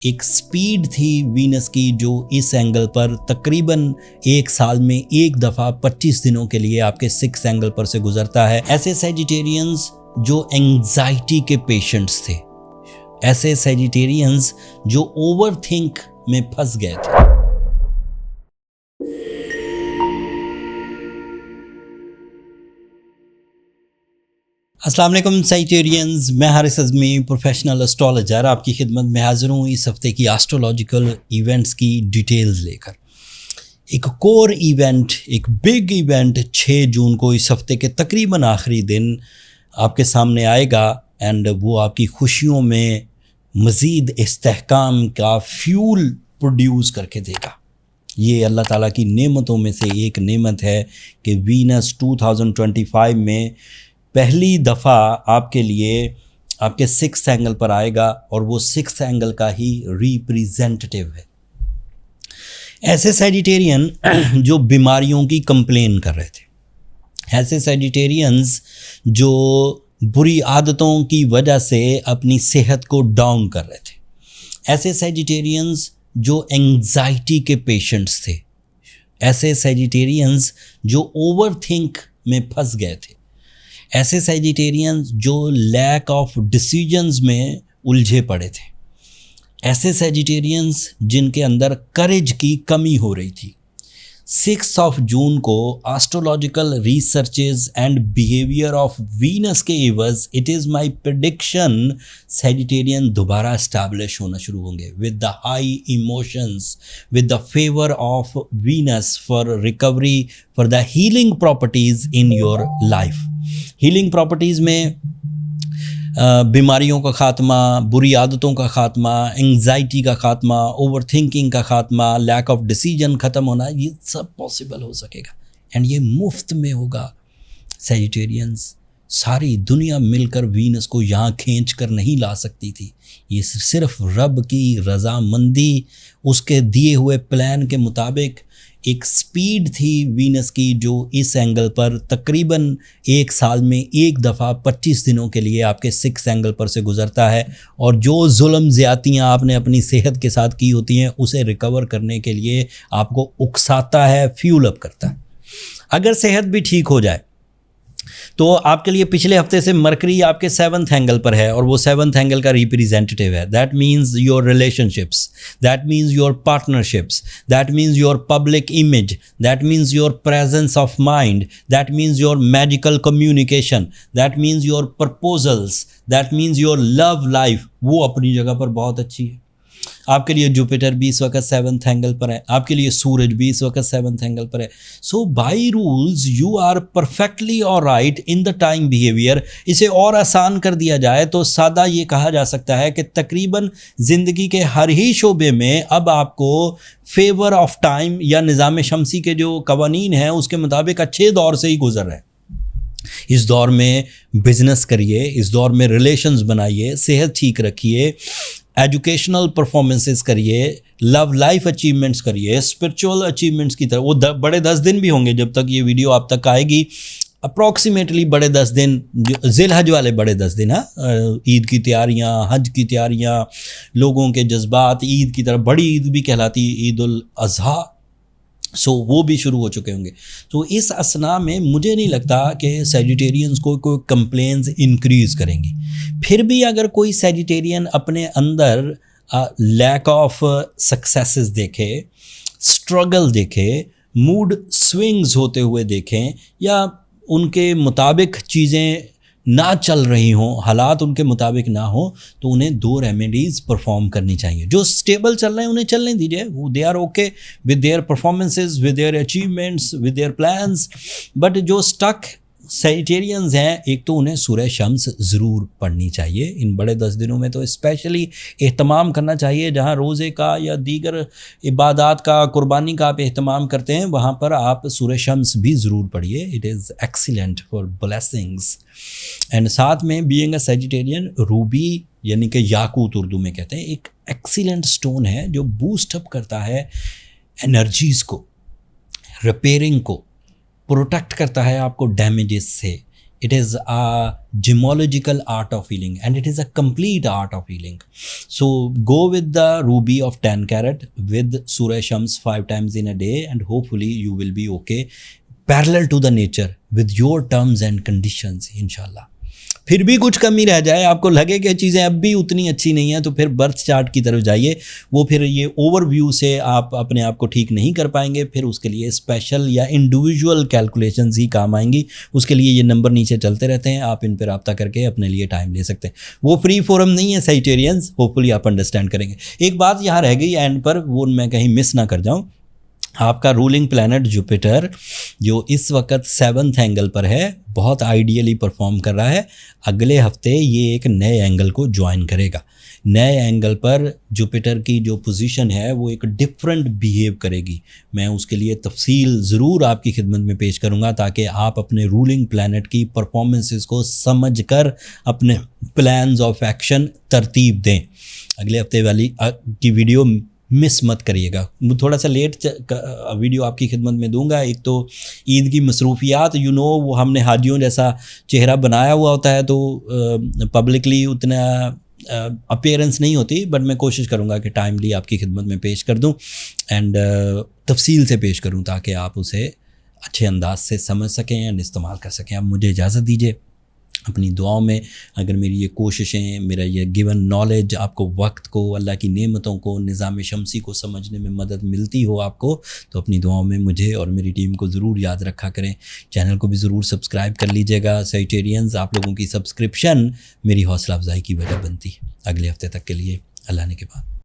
एक स्पीड थी वीनस की जो इस एंगल पर तकरीबन एक साल में एक दफ़ा 25 दिनों के लिए आपके 6 एंगल पर से गुजरता है। ऐसे सैजिटेरियंस जो एंग्जाइटी के पेशेंट्स थे, ऐसे सैजिटेरियंस जो ओवरथिंक में फंस गए थे। अस्सलाम वालेकुम सैजिटेरियंस, मैं हारिस अज़मी प्रोफेशनल एस्ट्रोलॉजर आपकी खिदमत में हाज़िर हूँ इस हफ्ते की एस्ट्रोलॉजिकल इवेंट्स की डिटेल्स लेकर। एक कोर इवेंट, एक बिग इवेंट 6 जून को इस हफ्ते के तकरीबन आखिरी दिन आपके सामने आएगा एंड वो आपकी खुशियों में मज़ीद इस्तेहकाम का फ्यूल प्रोड्यूस करके देगा। ये अल्लाह ताला की नेमतों में से एक नेमत है कि वीनस 2025 में पहली दफ़ा आपके लिए आपके 6 एंगल पर आएगा और वो 6 एंगल का ही रिप्रेजेंटेटिव है। ऐसे सैजिटेरियन जो बीमारियों की कंप्लेन कर रहे थे, ऐसे सैजिटेरियंस जो बुरी आदतों की वजह से अपनी सेहत को डाउन कर रहे थे, ऐसे सैजिटेरियंस जो एंग्जाइटी के पेशेंट्स थे, ऐसे सैजिटेरियंस जो ओवरथिंक में फंस गए थे, ऐसे सैजिटेरियंस जो लैक ऑफ डिसीजंस में उलझे पड़े थे, ऐसे सैजिटेरियंस जिनके अंदर करेज की कमी हो रही थी। 6 जून को astrological researches and behaviour of Venus के एवज it is my prediction Sagittarian दोबारा एस्टैब्लिश होना शुरू होंगे with the high emotions, with the favour of Venus for recovery, for the healing properties in your life. Healing properties में बीमारियों का ख़ात्मा, बुरी आदतों का ख़ात्मा, एंग्जाइटी का ख़ात्मा, ओवर थिंकिंग का ख़ात्मा, लैक ऑफ डिसीजन ख़त्म होना, ये सब पॉसिबल हो सकेगा एंड ये मुफ्त में होगा। सैजिटेरियंस, सारी दुनिया मिलकर वीनस को यहाँ खींच कर नहीं ला सकती थी। ये सिर्फ रब की रज़ामंदी, उसके दिए हुए प्लान के मुताबिक एक स्पीड थी वीनस की जो इस एंगल पर तकरीबन एक साल में एक दफ़ा 25 दिनों के लिए आपके 6 एंगल पर से गुज़रता है और जो जुल्म ज़्यादतियाँ आपने अपनी सेहत के साथ की होती हैं उसे रिकवर करने के लिए आपको उकसाता है, फ्यूल अप करता है। अगर सेहत भी ठीक हो जाए तो आपके लिए पिछले हफ्ते से मरकरी आपके 7th एंगल पर है और वो 7th एंगल का रिप्रेजेंटेटिव है। That means your relationships, that means your partnerships, that means your public image, that means your presence of mind, that means your magical communication, that means your proposals, that means your love life वो अपनी जगह पर बहुत अच्छी है। आपके लिए Jupiter भी इस वक्त 7th एंगल पर है, आपके लिए सूरज भी इस वक्त 7th एंगल पर है। So by rules you are perfectly alright in the time behaviour. इसे और आसान कर दिया जाए तो सादा ये कहा जा सकता है कि तकरीबन ज़िंदगी के हर ही शोबे में अब आपको फेवर ऑफ टाइम या निज़ाम शमसी के जो कवानीन हैं उसके मुताबिक अच्छे दौर से ही गुजर रहे हैं। इस दौर में बिजनेस करिए, इस दौर में रिलेशंस बनाइए, सेहत ठीक रखिए, एजुकेशनल परफॉर्मेंसेस करिए, लव लाइफ अचीवमेंट्स करिए, स्पिरिचुअल अचीवमेंट्स की तरफ। वो बड़े 10 दिन भी होंगे जब तक ये वीडियो आप तक आएगी, अप्रॉक्सीमेटली बड़े 10 दिन, ज़िलहज वाले बड़े 10 दिन। ईद की तैयारियाँ, हज की तैयारियाँ, लोगों के जज्बात, ईद की तरफ, बड़ी ईद भी कहलाती है ईद उल अज़हा, सो वो भी शुरू हो चुके होंगे। तो इस असना में मुझे नहीं लगता कि सैजिटेरियंस को कोई कंप्लेंट्स इंक्रीज़ करेंगी। फिर भी अगर कोई सैजिटेरियन अपने अंदर लैक ऑफ सक्सेसेस देखे, स्ट्रगल देखे, मूड स्विंग्स होते हुए देखें या उनके मुताबिक चीज़ें ना चल रही हों, हालात उनके मुताबिक ना हो, तो उन्हें 2 रेमेडीज़ परफॉर्म करनी चाहिए। जो स्टेबल चल रहे हैं उन्हें चलने दीजिए, वो they are okay with their performances, with their achievements, with their plans. But जो स्टक सैजिटेरियंस हैं, एक तो उन्हें सूरह शम्स ज़रूर पढ़नी चाहिए इन बड़े 10 दिनों में। तो स्पेशली एहतमाम करना चाहिए, जहाँ रोज़े का या दीगर इबादत का, कुर्बानी का आप एहतमाम करते हैं, वहाँ पर आप सूरह शम्स भी ज़रूर पढ़िए। It is excellent for blessings. And साथ में बीइंग अ सैजिटेरियन, रूबी यानी कि याकूत उर्दू में कहते हैं, एक एक्सीलेंट स्टोन है जो बूस्ट अप करता है एनर्जीज़ को, रिपेयरिंग को, प्रोटेक्ट करता है आपको डैमेजेस से। It is a gemological art of healing, and it is a complete art of healing. So go with the ruby of 10 carat with Surah Shams 5 times in a day, and hopefully you will be okay, parallel to the nature with your terms and conditions, inshallah. फिर भी कुछ कमी रह जाए, आपको लगे कि चीज़ें अब भी उतनी अच्छी नहीं हैं, तो फिर बर्थ चार्ट की तरफ जाइए। वो फिर ये ओवरव्यू से आप अपने आप को ठीक नहीं कर पाएंगे, फिर उसके लिए स्पेशल या इंडिविजुअल कैलकुलेशंस ही काम आएंगी। उसके लिए ये नंबर नीचे चलते रहते हैं, आप इन पर रब्ता करके अपने लिए टाइम ले सकते हैं। वो फ्री फोरम नहीं है सैजिटेरियंस, होपफुली आप अंडरस्टैंड करेंगे। एक बात यहाँ रह गई एंड पर, वो मैं कहीं मिस ना कर जाऊँ। आपका रूलिंग प्लैनेट जुपिटर जो इस वक्त 7th एंगल पर है, बहुत आइडियली परफॉर्म कर रहा है। अगले हफ्ते ये एक नए एंगल को ज्वाइन करेगा। नए एंगल पर जुपिटर की जो पोजीशन है वो एक डिफरेंट बिहेव करेगी। मैं उसके लिए तफसील ज़रूर आपकी खिदमत में पेश करूँगा, ताकि आप अपने रूलिंग प्लैनेट की परफॉर्मेंसेस को समझ कर अपने प्लान्स ऑफ एक्शन तरतीब दें। अगले हफ्ते वाली की वीडियो मिस मत करिएगा। थोड़ा सा लेट वीडियो आपकी खिदमत में दूंगा। एक तो ईद की मसरूफियात, वो हमने हाजियों जैसा चेहरा बनाया हुआ होता है, तो पब्लिकली उतना अपीयरेंस नहीं होती, बट मैं कोशिश करूंगा कि टाइमली आपकी खिदमत में पेश कर दूं एंड तफसील से पेश करूं, ताकि आप उसे अच्छे अंदाज से समझ सकें एंड इस्तेमाल कर सकें। अब मुझे इजाज़त दीजिए। अपनी दुआओं में अगर मेरी ये कोशिशें, मेरा ये गिवन नॉलेज आपको वक्त को, अल्लाह की नेमतों को, निज़ाम शमसी को समझने में मदद मिलती हो आपको, तो अपनी दुआओं में मुझे और मेरी टीम को ज़रूर याद रखा करें। चैनल को भी ज़रूर सब्सक्राइब कर लीजिएगा। सैजिटेरियंस, आप लोगों की सब्सक्रिप्शन मेरी हौसला अफजाई की वजह बनती। अगले हफ्ते तक के लिए अल्लाह ने के बाद।